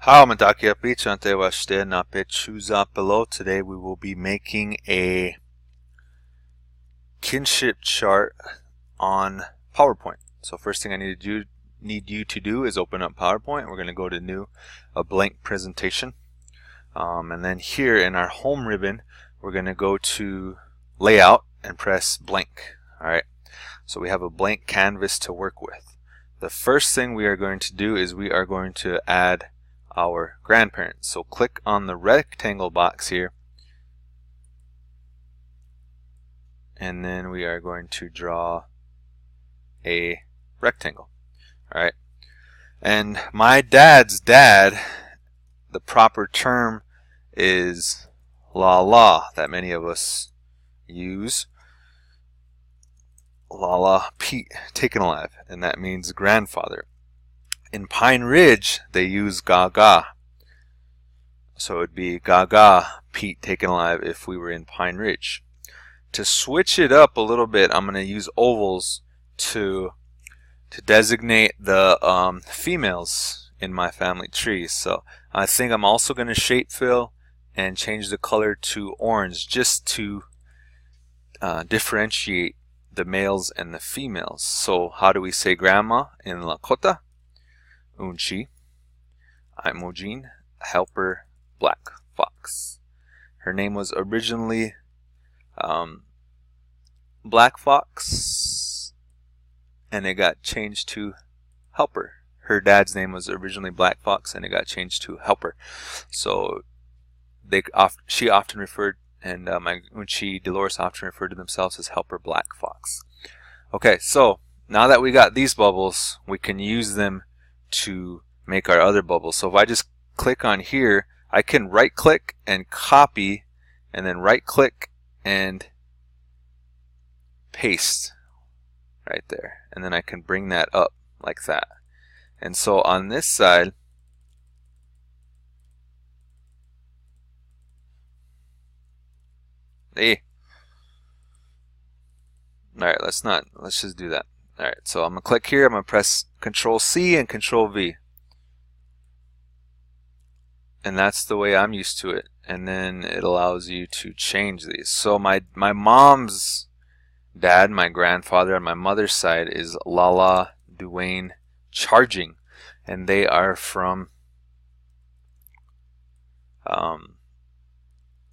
How Madaki Apichante Washte Nape Chuza below. Today we will be making a kinship chart on PowerPoint. So first thing I need you to do is open up PowerPoint. We're going to go to new, a blank presentation. And then here in our home ribbon, we're going to go to layout and press blank. Alright, so we have a blank canvas to work with. The first thing we are going to do is we are going to add our grandparents. So click on the rectangle box here, and then we are going to draw a rectangle. Alright, and my dad's dad, the proper term is Lala, that many of us use. Lala Pete, taken alive, and that means grandfather. In Pine Ridge, they use Gaga. So it would be Gaga Pete taken alive if we were in Pine Ridge. To switch it up a little bit, I'm going to use ovals to designate the females in my family tree. So I think I'm also going to shape fill and change the color to orange just to differentiate the males and the females. So how do we say grandma in Lakota? Unchi, Imogene, helper, black fox. Her name was originally Black Fox, and it got changed to Helper. Her dad's name was originally Black Fox, and it got changed to Helper. So she often referred, and my Unchi Dolores often referred to themselves as Helper Black Fox. Okay, so now that we got these bubbles, we can use them to make our other bubbles. So if I just click on here, I can right click and copy, and then right click and paste right there, and then I can bring that up like that. And so on this side, alright, let's just do that. Alright, so I'm going to click here, I'm going to press Control C and Control V. And that's the way I'm used to it. And then it allows you to change these. So my mom's dad, my grandfather on my mother's side, is Lala Duane Charging. And they are from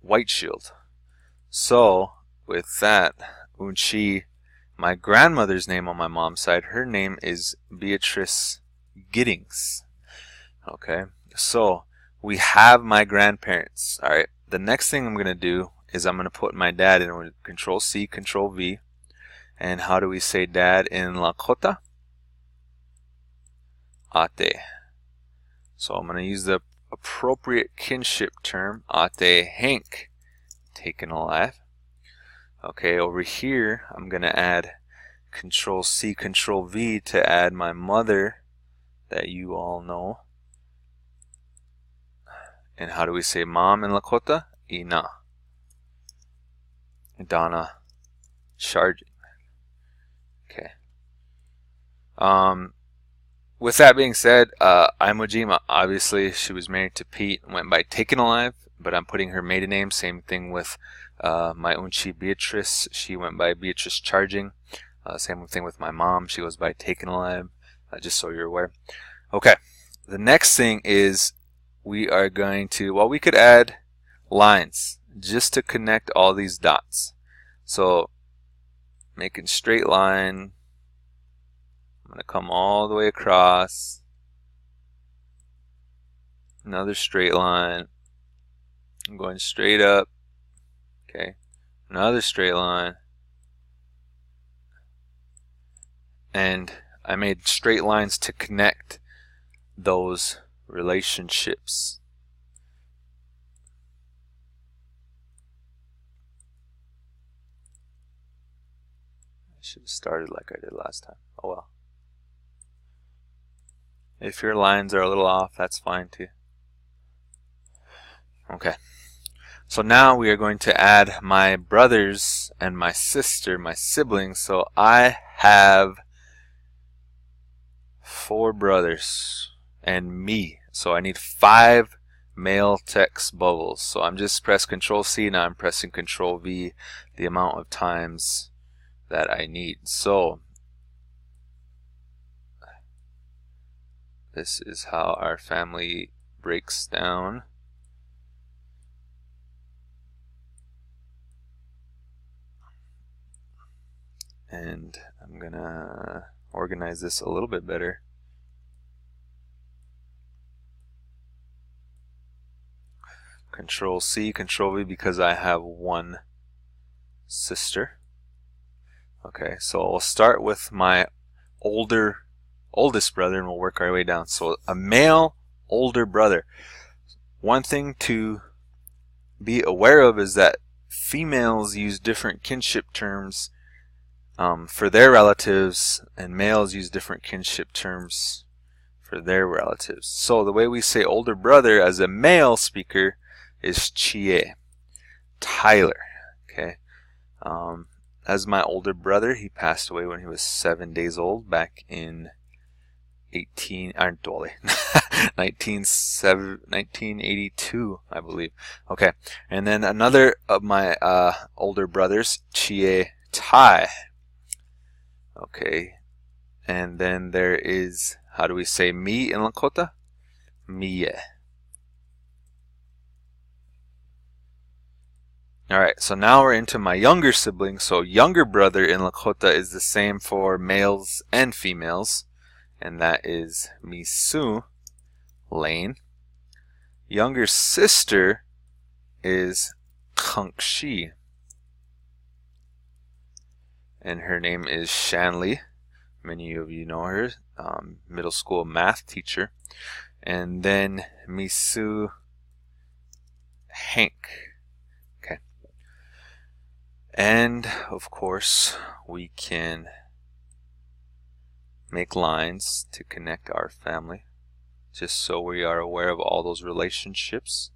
White Shield. So with that, Unchi, my grandmother's name on my mom's side, her name is Beatrice Giddings. Okay, so we have my grandparents. Alright, the next thing I'm going to do is I'm going to put my dad in with Control C, Control V. And how do we say dad in Lakota? Ate. So I'm going to use the appropriate kinship term, Ate Hank, taken alive. Okay, over here I'm going to add Control C, Control V to add my mother that you all know. And how do we say mom in Lakota? Ina. Donna Charging. Okay. With that being said, Imojima, obviously she was married to Pete and went by Taken Alive, but I'm putting her maiden name. Same thing with my Unchi Beatrice. She went by Beatrice Charging. Same thing with my mom. She goes by Taken Alive, just so you're aware. Okay, the next thing is we are going to, well, we could add lines just to connect all these dots. So making straight line, I'm going to come all the way across, another straight line, I'm going straight up, okay, another straight line, and I made straight lines to connect those relationships. I should have started like I did last time. Oh well. If your lines are a little off, that's fine too. Okay. So now we are going to add my brothers and my sister, my siblings. So I have 4 brothers and me. So I need 5 male text bubbles. So I'm just press Control C, now I'm pressing Control V the amount of times that I need. So this is how our family breaks down. And I'm gonna organize this a little bit better. Control C, Control V, because I have one sister. Okay, so I'll start with my oldest brother and we'll work our way down. So a male older brother. One thing to be aware of is that females use different kinship terms for their relatives, and males use different kinship terms for their relatives. So the way we say older brother as a male speaker is Chie, Tyler. Okay, as my older brother, he passed away when he was 7 days old back in 1982, I believe. Okay, and then another of my older brothers, Chie Tai. Okay, and then there is, how do we say me in Lakota? Mie. Alright, so now we're into my younger sibling. So younger brother in Lakota is the same for males and females, and that is Misu Lane. Younger sister is Kangxi, and her name is Shanley. Many of you know her, middle school math teacher. And then Misu Hank. Okay. And of course, we can make lines to connect our family, just so we are aware of all those relationships.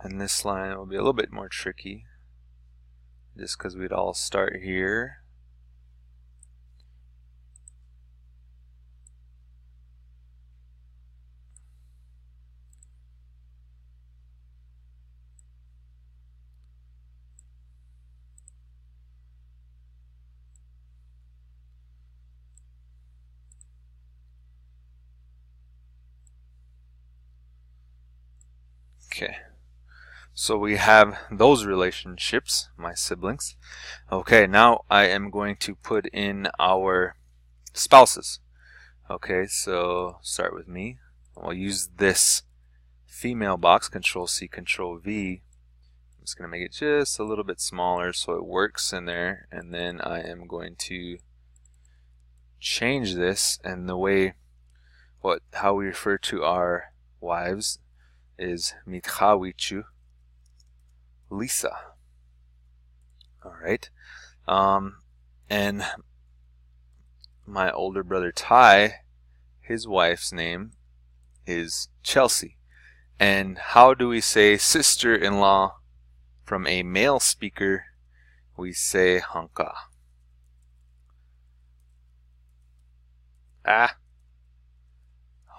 And this line will be a little bit more tricky, just because we'd all start here. Okay. So we have those relationships, my siblings. Okay, now I am going to put in our spouses. Okay, so start with me. I'll use this female box, Control C, Control V. I'm just going to make it just a little bit smaller so it works in there, and then I am going to change this, and the way how we refer to our wives is Mitchawichu Lisa. Alright. And my older brother Ty, his wife's name is Chelsea. And how do we say sister-in-law from a male speaker? We say Hanka.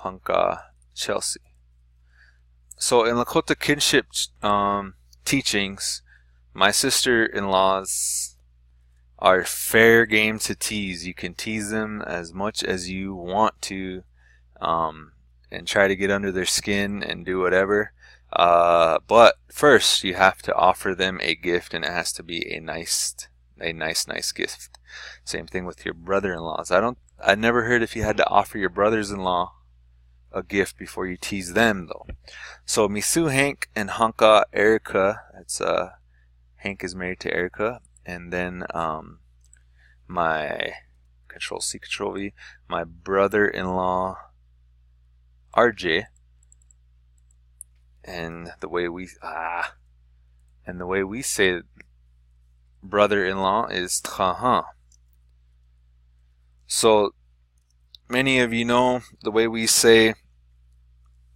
Hanka Chelsea. So in Lakota kinship teachings, my sister-in-laws are fair game to tease. You can tease them as much as you want to, and try to get under their skin and do whatever. But first, you have to offer them a gift, and it has to be a nice gift. Same thing with your brother-in-laws. I never heard if you had to offer your brothers-in-law a gift before you tease them, though. So Misu Hank and Hanka Erica. That's Hank is married to Erica, and then my Control C, Control V, my brother-in-law RJ, and the way we say brother-in-law is Trahan. So many of you know the way we say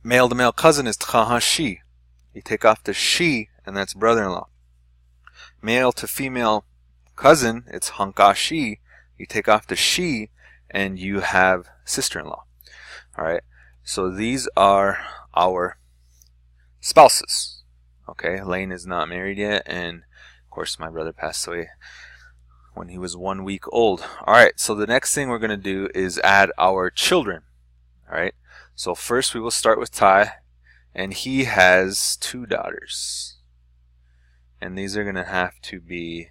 Male to male cousin is tchahashi. You take off the she, and that's brother-in-law. Male to female cousin, it's hankashi. You take off the she, and you have sister-in-law. All right. So these are our spouses. Okay. Lane is not married yet, and of course my brother passed away when he was 1 week old. All right. So the next thing we're going to do is add our children. All right. So first we will start with Ty, and he has 2 daughters. And these are going to have to be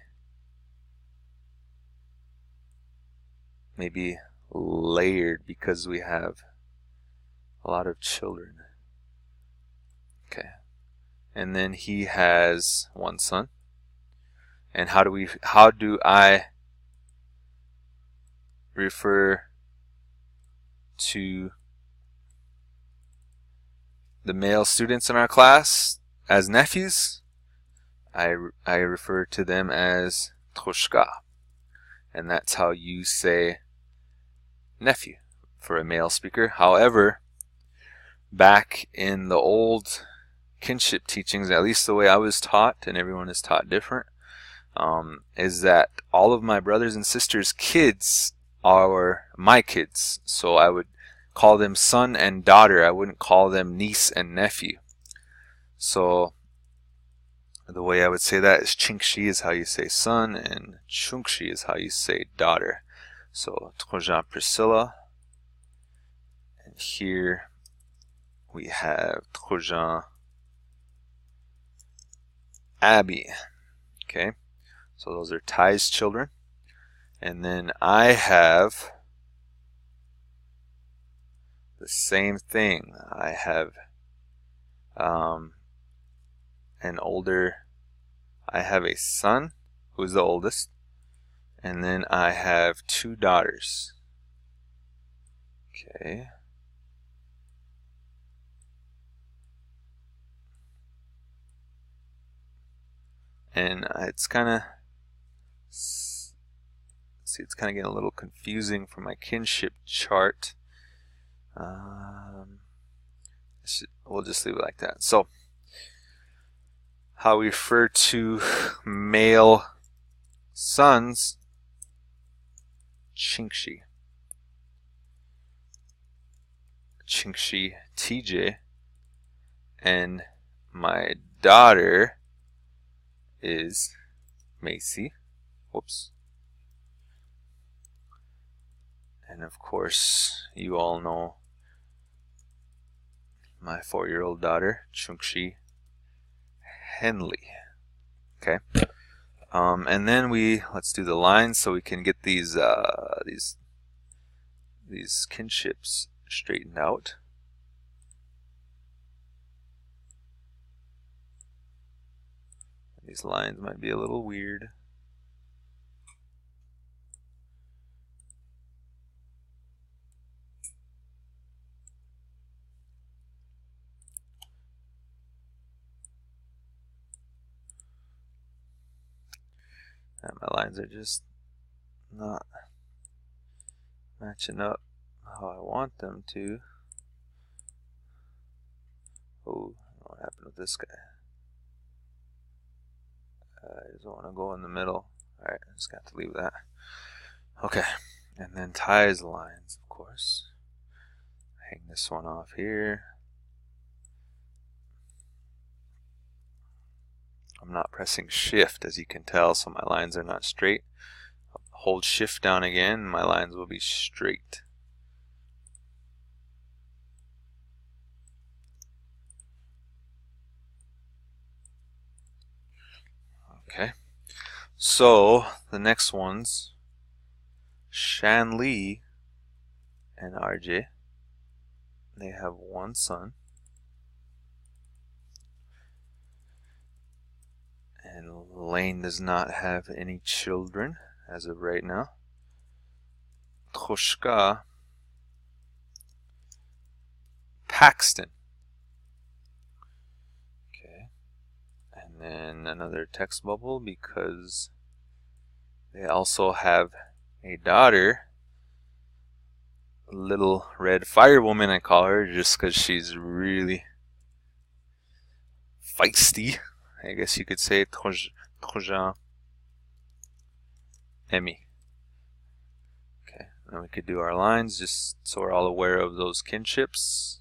maybe layered because we have a lot of children. Okay. And then he has 1 son. And how do I refer to the male students in our class as nephews? I refer to them as troshka. And that's how you say nephew for a male speaker. However, back in the old kinship teachings, at least the way I was taught, and everyone is taught different, is that all of my brothers and sisters' kids are my kids. So I would call them son and daughter. I wouldn't call them niece and nephew. So the way I would say that is chinkshi is how you say son, and chunkshi is how you say daughter. So Trojan Priscilla, and here we have Trojan Abby. Okay, so those are Ty's children. And then I have the same thing. I have I have a son who's the oldest, and then I have 2 daughters. Okay. And it's kind of getting a little confusing for my kinship chart. We'll just leave it like that. So how we refer to male sons, chinkshi TJ, and my daughter is Macy. Whoops. And of course, you all know my 4-year-old daughter, Chungshi Henley. Okay. And then let's do the lines so we can get these kinships straightened out. These lines might be a little weird. And my lines are just not matching up how I want them to. Oh, what happened with this guy? I just want to go in the middle. Alright, I just got to leave that. Okay, and then Ty's lines, of course. Hang this one off here. I'm not pressing shift, as you can tell, so my lines are not straight. Hold shift down again, my lines will be straight. Okay, so the next ones, Shanli and RJ, they have 1 son. And Lane does not have any children as of right now. Troshka Paxton. Okay. And then another text bubble because they also have a daughter little red fire woman, I call her, just because she's really feisty, I guess you could say. Trojan Emmy. Okay, then we could do our lines just so we're all aware of those kinships.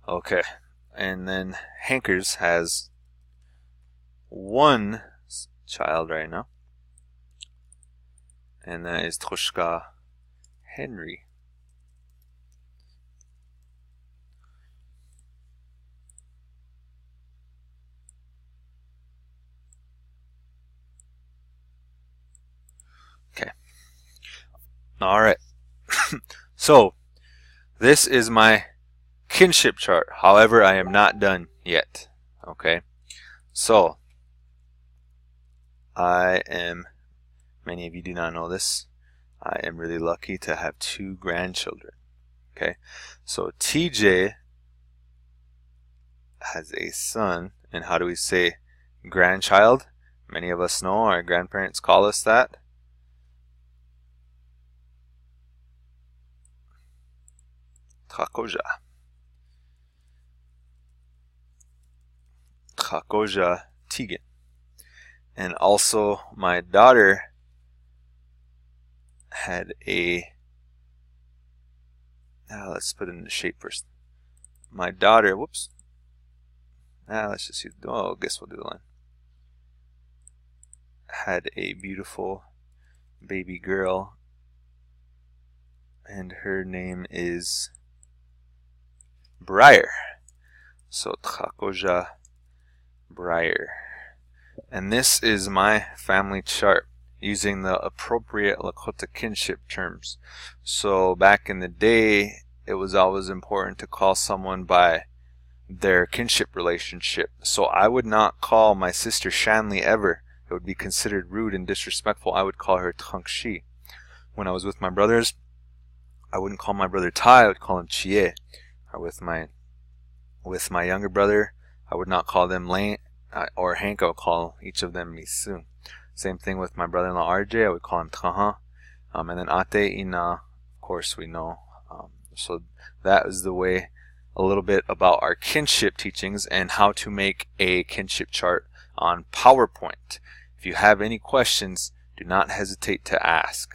Okay, and then Hankers has one child right now, and that is Troszka Henry. Okay. All right. So this is my kinship chart. However, I am not done yet. Okay. So I am, many of you do not know this, I am really lucky to have 2 grandchildren. Okay. So TJ has a son, and how do we say grandchild? Many of us know our grandparents call us that. Trakoja. Trakoja Tegan. And also my daughter had a, let's put it in the shape first. My daughter, whoops. Let's just use, I guess we'll do the line. Had a beautiful baby girl, and her name is Briar. So Trakoja Briar. And this is my family chart using the appropriate Lakota kinship terms. So back in the day, it was always important to call someone by their kinship relationship. So I would not call my sister Shanley ever. It would be considered rude and disrespectful. I would call her Trangshi. When I was with my brothers, I wouldn't call my brother Tai, I would call him Chie. Or with my younger brother, I would not call them Lane or Hank, I would call each of them Misu. Same thing with my brother-in-law RJ, I would call him Trahan. And then Ate, Ina, of course we know. So that is the way, a little bit about our kinship teachings and how to make a kinship chart on PowerPoint. If you have any questions, do not hesitate to ask.